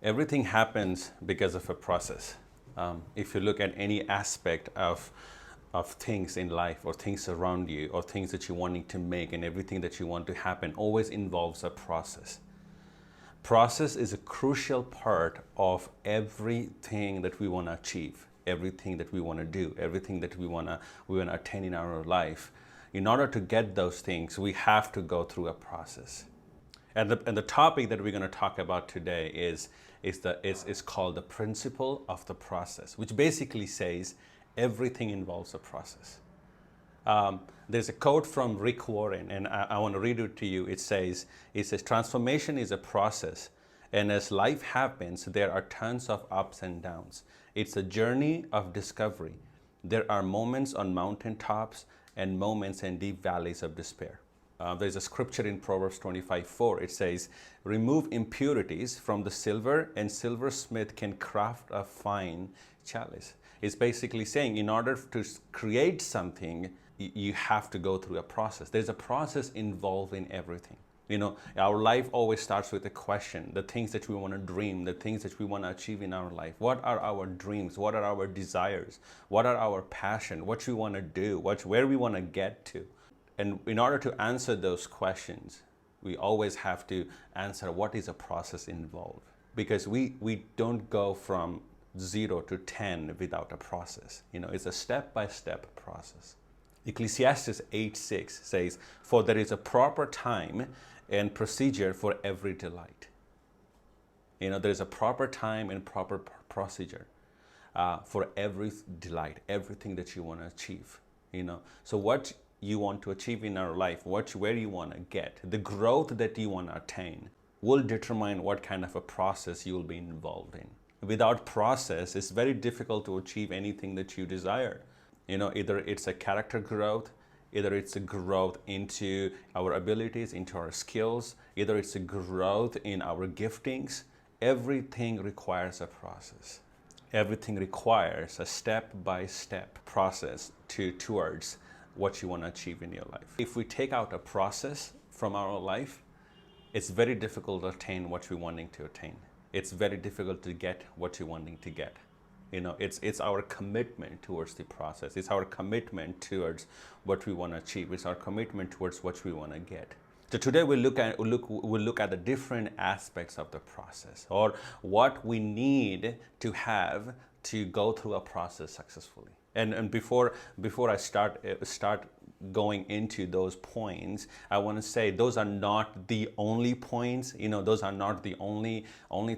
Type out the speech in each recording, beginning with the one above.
Everything happens because of a process. If you look at any aspect of things in life or things around you or things that you're wanting to make and everything that you want to happen always involves a process. Process is a crucial part of everything that we want to achieve, everything that we want to do, everything that we want to attain in our life. In order to get those things, we have to go through a process. And the topic that we're going to talk about today is called the principle of the process, which basically says everything involves a process. There's a quote from Rick Warren, and I want to read it to you. It says, transformation is a process, and as life happens, there are tons of ups and downs. It's a journey of discovery. There are moments on mountaintops and moments in deep valleys of despair. There's a scripture in Proverbs 25:4. It says, remove impurities from the silver, and silversmith can craft a fine chalice. It's basically saying in order to create something, you have to go through a process. There's a process involved in everything. You know, our life always starts with a question, the things that we want to dream, the things that we want to achieve in our life. What are our dreams? What are our desires? What are our passion? What we want to do? Where we want to get to? And in order to answer those questions, we always have to answer what is a process involved. Because we don't go from 0 to 10 without a process. You know, it's a step-by-step process. Ecclesiastes 8:6 says, for there is a proper time and procedure for every delight. You know, there's a proper time and proper procedure for every delight, everything that you want to achieve. You know, so what you want to achieve in our life, where you want to get, the growth that you want to attain will determine what kind of a process you will be involved in. Without process, it's very difficult to achieve anything that you desire. You know, either it's a character growth, either it's a growth into our abilities, into our skills, either it's a growth in our giftings. Everything requires a process. Everything requires a step-by-step process towards what you want to achieve in your life. If we take out a process from our life, it's very difficult to attain what we're wanting to attain. It's very difficult to get what you're wanting to get. You know, it's our commitment towards the process. It's our commitment towards what we want to achieve. It's our commitment towards what we want to get. So today we'll look at the different aspects of the process, or what we need to have to go through a process successfully. And before I start going into those points, I want to say those are not the only points. You know, those are not the only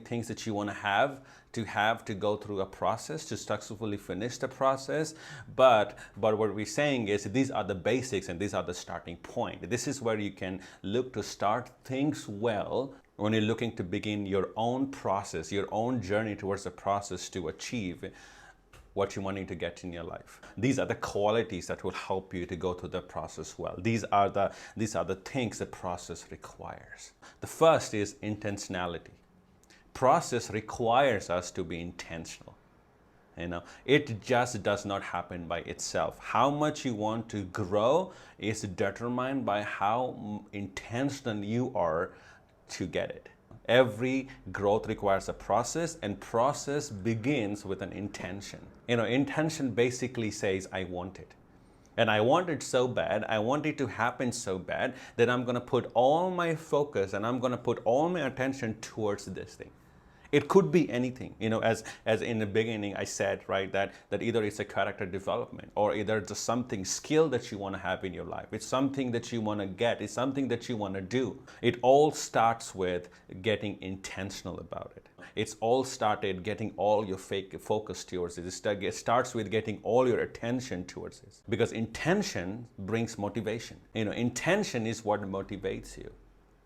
things that you want to have to go through a process to successfully finish the process. But what we're saying is these are the basics and these are the starting point. This is where you can look to start things well when you're looking to begin your own process, your own journey towards the process to achieve what you're wanting to get in your life. These are the qualities that will help you to go through the process well. These are the things the process requires. The first is intentionality. Process requires us to be intentional. You know, it just does not happen by itself. How much you want to grow is determined by how intentional you are to get it. Every growth requires a process, and process begins with an intention. You know, intention basically says, I want it. And I want it so bad, I want it to happen so bad that I'm going to put all my focus and I'm going to put all my attention towards this thing. It could be anything, you know, as in the beginning I said, right, that either it's a character development or either it's something skill that you want to have in your life. It's something that you want to get. It's something that you want to do. It all starts with getting intentional about it. It's all started getting all your focus towards it. It starts with getting all your attention towards it. Because intention brings motivation. You know, intention is what motivates you.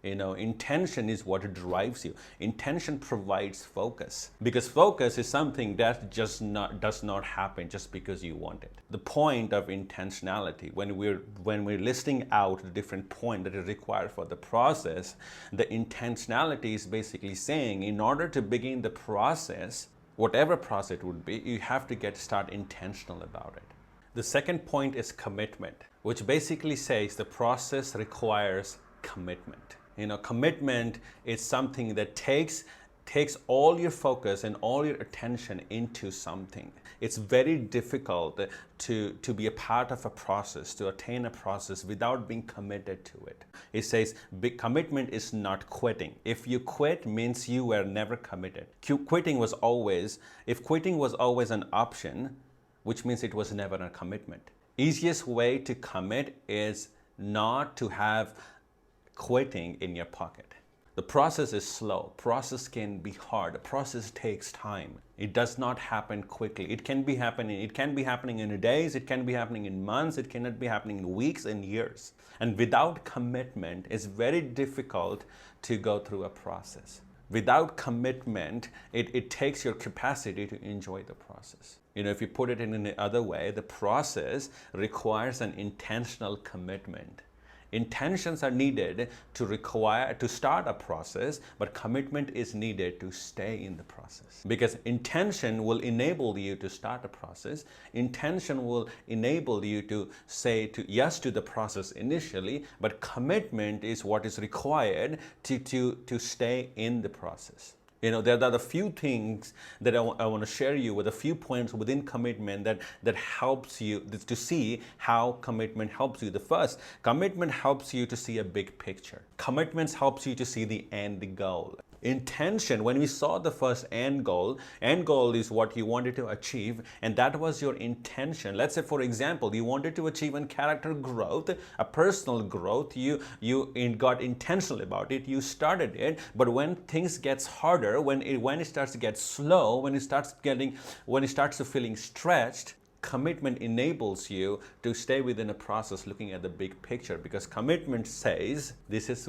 Intention is what drives you. Intention provides focus, because focus is something that does not happen just because you want it. The point of intentionality, when we're listing out the different points that are required for the process, the intentionality is basically saying, in order to begin the process, whatever process it would be, you have to start intentional about it. The second point is commitment, which basically says the process requires commitment. Commitment is something that takes all your focus and all your attention into something. It's very difficult to be a part of a process, to attain a process without being committed to it. It says commitment is not quitting. If you quit, means you were never committed. If quitting was always an option, which means it was never a commitment. Easiest way to commit is not to have quitting in your pocket. The process is slow. Process can be hard. The process takes time. It does not happen quickly. It can be happening in days, it can be happening in months, it cannot be happening in weeks and years. And without commitment, it's very difficult to go through a process. Without commitment, it takes your capacity to enjoy the process. If you put it in any other way, the process requires an intentional commitment. Intentions are needed to start a process, but commitment is needed to stay in the process. Because intention will enable you to start a process. Intention will enable you to say yes to the process initially, but commitment is what is required to stay in the process. There are a few things that I want to share you with, a few points within commitment that helps you to see how commitment helps you. The first, commitment helps you to see a big picture. Commitment helps you to see the end goal. Intention, when we saw the first end goal is what you wanted to achieve, and that was your intention. Let's say, for example, you wanted to achieve a character growth, a personal growth. You got intentional about it. You started it, but when things gets harder, when it starts to get slow, when it starts to feeling stretched, commitment enables you to stay within a process looking at the big picture, because commitment says this is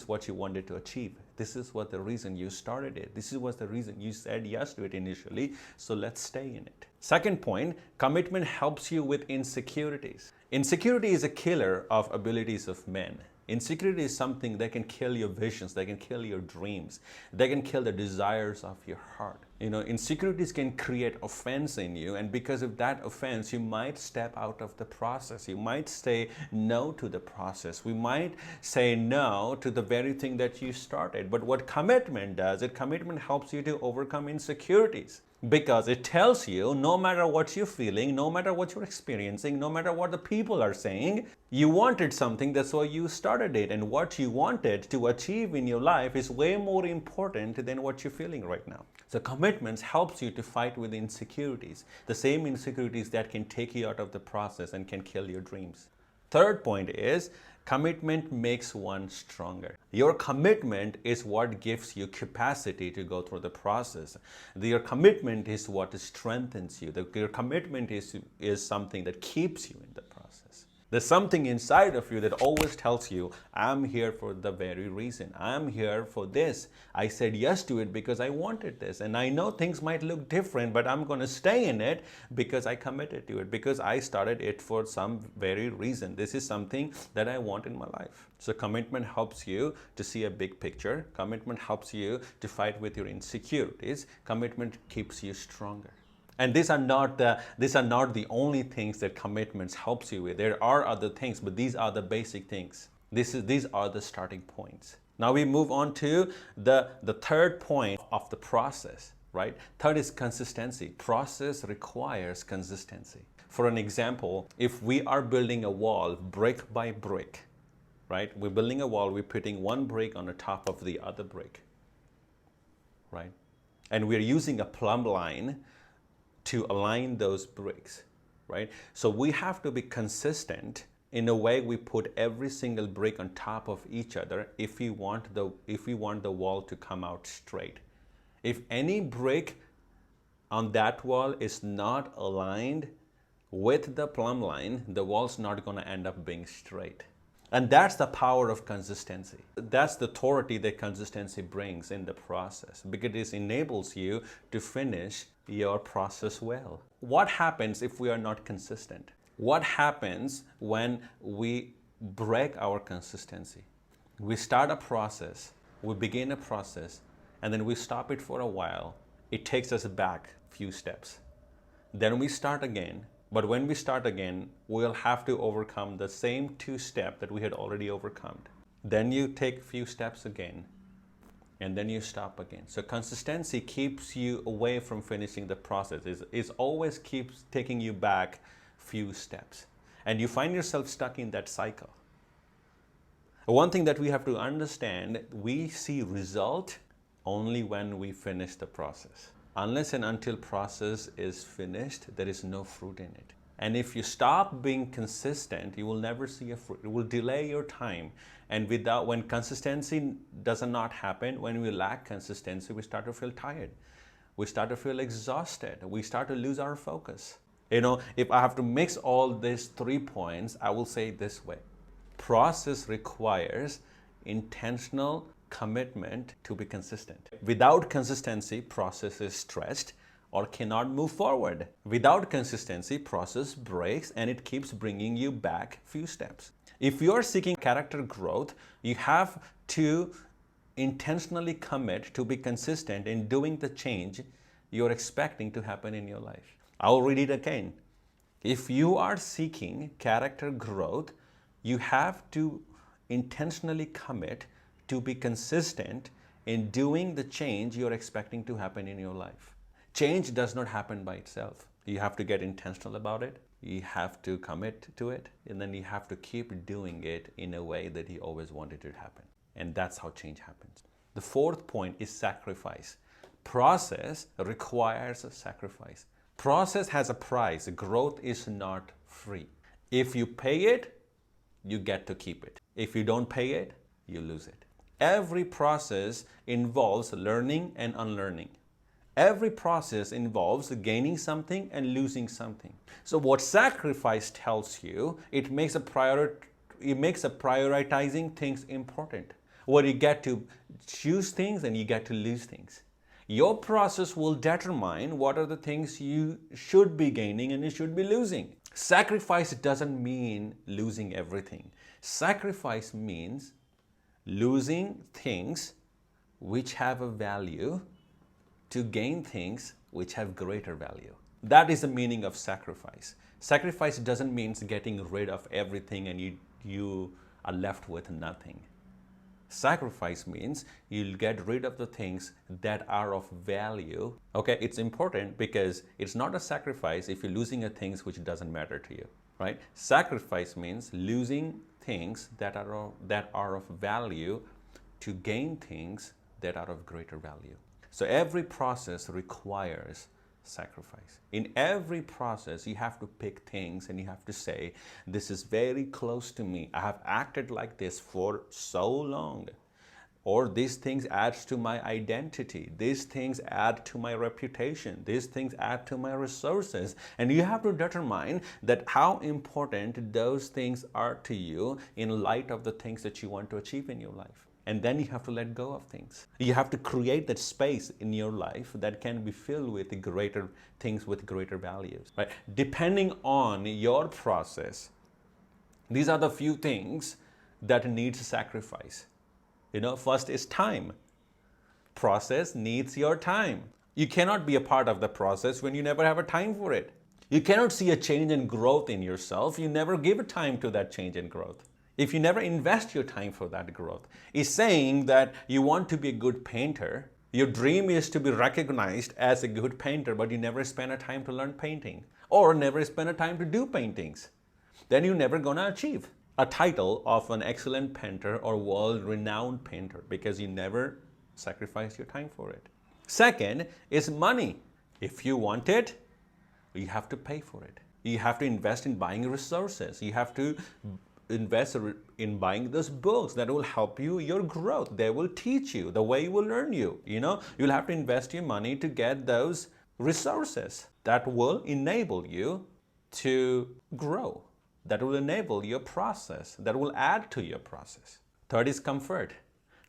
what you wanted to achieve. This is what the reason you started it. This was the reason you said yes to it initially. So let's stay in it. Second point, commitment helps you with insecurities. Insecurity is a killer of abilities of men. Insecurity is something that can kill your visions, that can kill your dreams, that can kill the desires of your heart. Insecurities can create offense in you, and because of that offense, you might step out of the process. You might say no to the process. We might say no to the very thing that you started. But what commitment does, commitment helps you to overcome insecurities. Because it tells you, no matter what you're feeling, no matter what you're experiencing, no matter what the people are saying, you wanted something, that's why you started it. And what you wanted to achieve in your life is way more important than what you're feeling right now. So commitments helps you to fight with insecurities, the same insecurities that can take you out of the process and can kill your dreams. Third point is, commitment makes one stronger. Your commitment is what gives you capacity to go through the process. Your commitment is what strengthens you. Your commitment is something that keeps you in the process. There's something inside of you that always tells you, I'm here for the very reason. I'm here for this. I said yes to it because I wanted this. And I know things might look different, but I'm going to stay in it because I committed to it, because I started it for some very reason. This is something that I want in my life. So commitment helps you to see a big picture. Commitment helps you to fight with your insecurities. Commitment keeps you stronger. And these are not the only things that commitments helps you with. There are other things, but these are the basic things. These are the starting points. Now we move on to the third point of the process, right? Third is consistency. Process requires consistency. For an example, if we are building a wall brick by brick, right? We're building a wall, we're putting one brick on the top of the other brick, right? And we're using a plumb line to align those bricks, right? So we have to be consistent in the way we put every single brick on top of each other if we want the wall to come out straight. If any brick on that wall is not aligned with the plumb line, the wall's not going to end up being straight. And that's the power of consistency. That's the authority that consistency brings in the process, because it enables you to finish your process well. What happens if we are not consistent? What happens when we break our consistency? We start a process, we begin a process, and then we stop it for a while. It takes us back a few steps. Then we start again. But when we start again, we'll have to overcome the same 2 steps that we had already overcome. Then you take a few steps again, and then you stop again. So consistency keeps you away from finishing the process. It always keeps taking you back few steps. And you find yourself stuck in that cycle. One thing that we have to understand, we see result only when we finish the process. Unless and until process is finished, there is no fruit in it. And if you stop being consistent, you will never see a fruit. It will delay your time. And when consistency does not happen, when we lack consistency, we start to feel tired. We start to feel exhausted. We start to lose our focus. If I have to mix all these 3 points, I will say it this way. Process requires intentional commitment to be consistent. Without consistency, process is stretched or cannot move forward. Without consistency, process breaks and it keeps bringing you back few steps. If you are seeking character growth, you have to intentionally commit to be consistent in doing the change you're expecting to happen in your life. I'll read it again. If you are seeking character growth, you have to intentionally commit to be consistent in doing the change you're expecting to happen in your life. Change does not happen by itself. You have to get intentional about it. You have to commit to it. And then you have to keep doing it in a way that you always wanted it to happen. And that's how change happens. The 4th point is sacrifice. Process requires a sacrifice. Process has a price. Growth is not free. If you pay it, you get to keep it. If you don't pay it, you lose it. Every process involves learning and unlearning. Every process involves gaining something and losing something. So what sacrifice tells you, it makes prioritizing things important. Where you get to choose things and you get to lose things. Your process will determine what are the things you should be gaining and you should be losing. Sacrifice doesn't mean losing everything. Sacrifice means losing things which have a value to gain things which have greater value. That is the meaning of sacrifice. Sacrifice doesn't mean getting rid of everything and you are left with nothing. Sacrifice means you'll get rid of the things that are of value. Okay, it's important because it's not a sacrifice if you're losing things which doesn't matter to you, right? Sacrifice means losing things that are of value to gain things that are of greater value. So every process requires sacrifice. In every process, you have to pick things and you have to say, this is very close to me. I have acted like this for so long. Or these things add to my identity. These things add to my reputation. These things add to my resources. And you have to determine that how important those things are to you in light of the things that you want to achieve in your life. And then you have to let go of things. You have to create that space in your life that can be filled with greater things with greater values. Right? Depending on your process, these are the few things that need sacrifice. First is time. Process needs your time. You cannot be a part of the process when you never have a time for it. You cannot see a change and growth in yourself. You never give a time to that change and growth. If you never invest your time for that growth, it's saying that you want to be a good painter. Your dream is to be recognized as a good painter, but you never spend a time to learn painting or never spend a time to do paintings. Then you're never going to achieve a title of an excellent painter or world-renowned painter because you never sacrificed your time for it. Second is money. If you want it, you have to pay for it. You have to invest in buying resources. You have to invest in buying those books that will help you your growth. They will teach you the way you will learn you. You'll have to invest your money to get those resources that will enable you to grow. that will enable your process, that will add to your process. Third is comfort.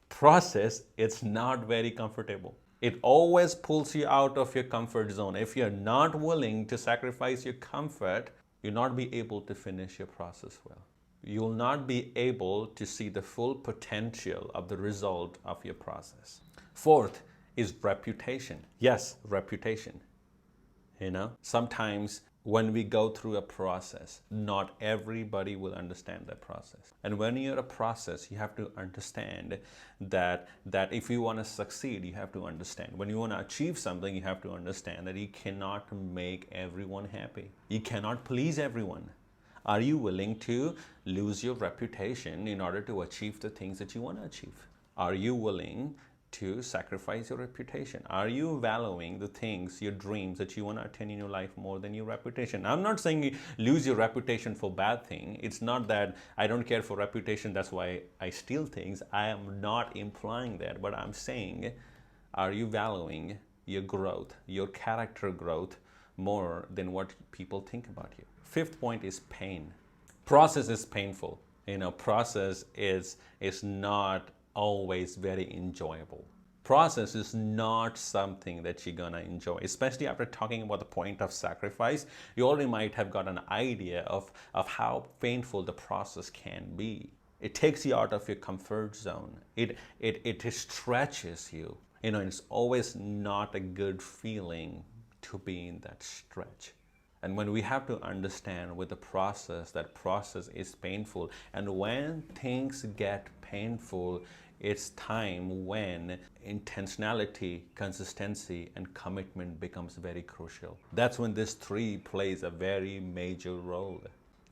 Process, it's not very comfortable. It always pulls you out of your comfort zone. If you're not willing to sacrifice your comfort, you'll not be able to finish your process well. You'll not be able to see the full potential of the result of your process. Fourth is reputation. Yes, reputation. Sometimes when we go through a process, not everybody will understand that process. And when you're a process, you have to understand that if you want to succeed, you have to understand. When you want to achieve something, you have to understand that you cannot make everyone happy. You cannot please everyone. Are you willing to lose your reputation in order to achieve the things that you want to achieve? Are you willing to sacrifice your reputation? Are you valuing the things, your dreams that you want to attain in your life more than your reputation? I'm not saying you lose your reputation for bad thing. It's not that I don't care for reputation, that's why I steal things. I am not implying that, but I'm saying, are you valuing your growth, your character growth more than what people think about you? Fifth point is pain. Process is painful. Process is not always very enjoyable. Process is not something that you're gonna enjoy, especially after talking about the point of sacrifice. You already might have got an idea of how painful the process can be. It takes you out of your comfort zone. It stretches you. It's always not a good feeling to be in that stretch. And when we have to understand with the process, that process is painful. And when things get painful, it's time when intentionality, consistency, and commitment becomes very crucial. That's when this three plays a very major role.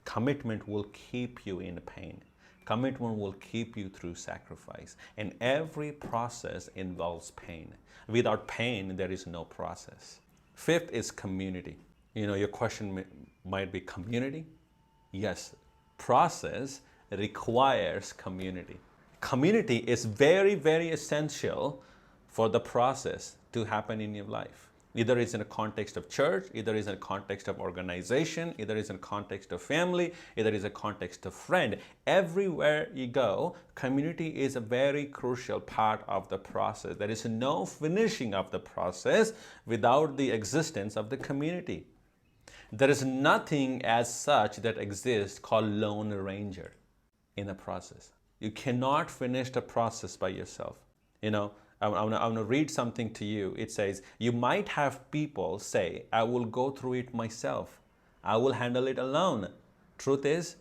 Commitment will keep you in pain. Commitment will keep you through sacrifice. And every process involves pain. Without pain, there is no process. Fifth is community. Your question might be community? Yes, process requires community. Community is very, very essential for the process to happen in your life. Either it's in a context of church, either it's in a context of organization, either it's in a context of family, either it's a context of friend. Everywhere you go, community is a very crucial part of the process. There is no finishing of the process without the existence of the community. There is nothing as such that exists called Lone Ranger in a process. You cannot finish the process by yourself. I'm going to read something to you. It says, you might have people say, I will go through it myself. I will handle it alone. Truth is,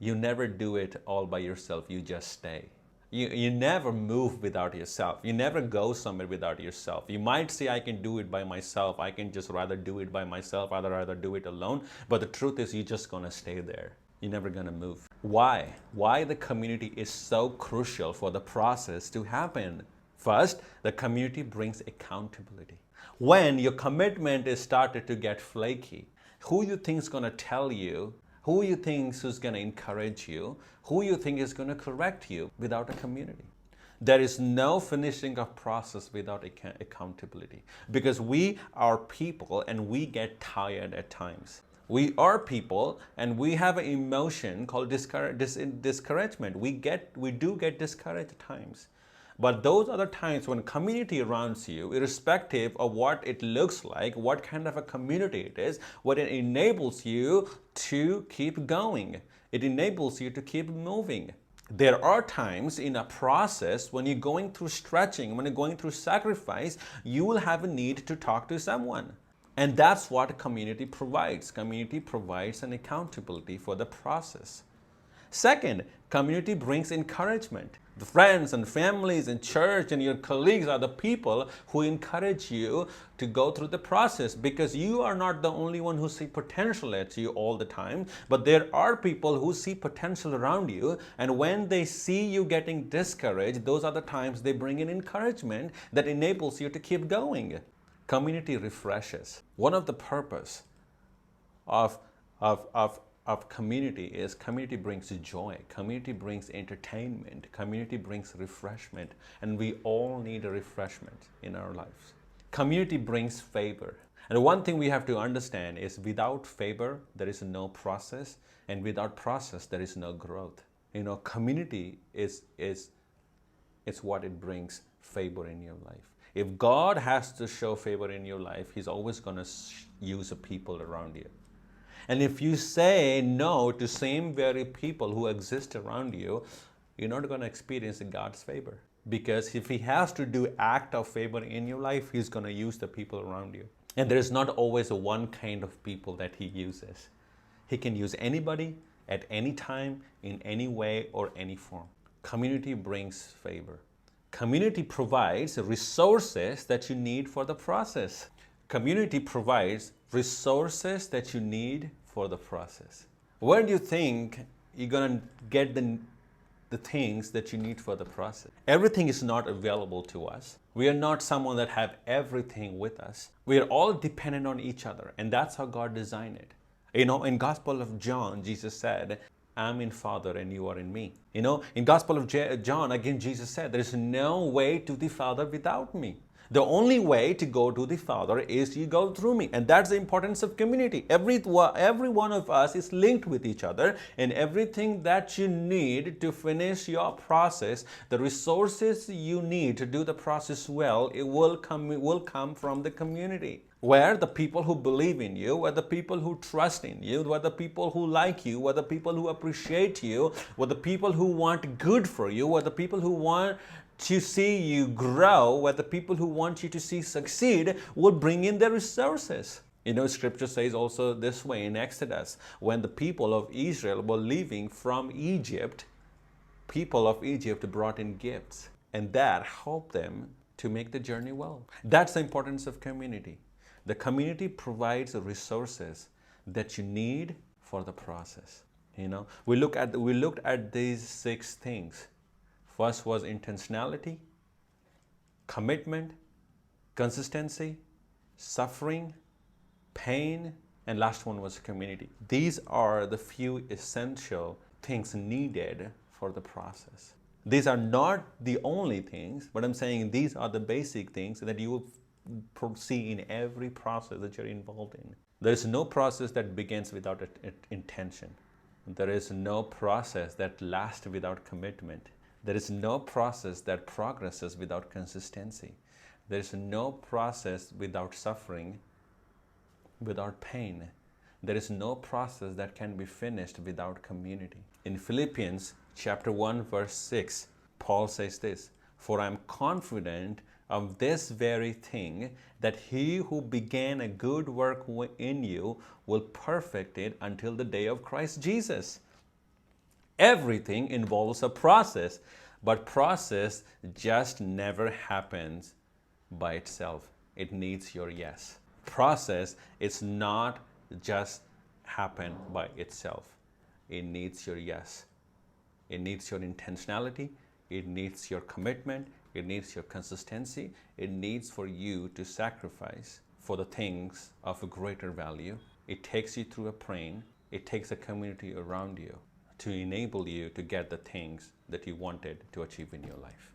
you never do it all by yourself. You just stay. You never move without yourself. You never go somewhere without yourself. You might say, I can do it by myself. I can just rather do it by myself. I'd rather do it alone. But the truth is, you're just going to stay there. You're never going to move. Why? Why the community is so crucial for the process to happen? First, the community brings accountability. When your commitment is started to get flaky, who you think is going to tell you, who you think is going to encourage you, who you think is going to correct you without a community? There is no finishing of process without accountability, because we are people and we get tired at times. We are people and we have an emotion called discouragement. We do get discouraged at times. But those are the times when community around you, irrespective of what it looks like, what kind of a community it is, what it enables you to keep going. It enables you to keep moving. There are times in a process when you're going through stretching, when you're going through sacrifice, you will have a need to talk to someone. And that's what a community provides. Community provides an accountability for the process. Second, community brings encouragement. The friends and families and church and your colleagues are the people who encourage you to go through the process, because you are not the only one who see potential at you all the time, but there are people who see potential around you, and when they see you getting discouraged, those are the times they bring in encouragement that enables you to keep going. Community refreshes. One of the purpose of community is community brings joy, community brings entertainment, community brings refreshment, and we all need a refreshment in our lives. Community brings favor. And one thing we have to understand is without favor, there is no process. And without process, there is no growth. Community is what it brings favor in your life. If God has to show favor in your life, He's always going to use the people around you. And if you say no to same very people who exist around you, you're not going to experience God's favor. Because if He has to do act of favor in your life, He's going to use the people around you. And there is not always a one kind of people that He uses. He can use anybody at any time, in any way or any form. Community brings favor. Community provides resources that you need for the process. Community provides resources that you need for the process. Where do you think you're going to get the things that you need for the process? Everything is not available to us. We are not someone that have everything with us. We are all dependent on each other, and that's how God designed it. In Gospel of John, Jesus said, I'm in Father and you are in me. In Gospel of John, again, Jesus said, there is no way to the Father without me. The only way to go to the Father is you go through me. And that's the importance of community. Every one of us is linked with each other, and everything that you need to finish your process, the resources you need to do the process well, it will come from the community. Where the people who believe in you, where the people who trust in you, where the people who like you, where the people who appreciate you, where the people who want good for you, where the people who want to see you grow, where the people who want you to see succeed will bring in their resources. Scripture says also this way in Exodus, when the people of Israel were leaving from Egypt, people of Egypt brought in gifts, and that helped them to make the journey well. That's the importance of community. The community provides the resources that you need for the process. We looked at these 6 things. First was intentionality, commitment, consistency, suffering, pain, and last one was community. These are the few essential things needed for the process. These are not the only things, but I'm saying these are the basic things that you will see in every process that you're involved in. There is no process that begins without intention. There is no process that lasts without commitment. There is no process that progresses without consistency. There is no process without suffering, without pain. There is no process that can be finished without community. In Philippians chapter 1 verse 6, Paul says this, "For I am confident of this very thing, that He who began a good work in you will perfect it until the day of Christ Jesus." Everything involves a process, but process just never happens by itself. It needs your yes. Process is not just happen by itself. It needs your yes. It needs your intentionality. It needs your commitment. It needs your consistency. It needs for you to sacrifice for the things of a greater value. It takes you through a pain. It takes a community around you to enable you to get the things that you wanted to achieve in your life.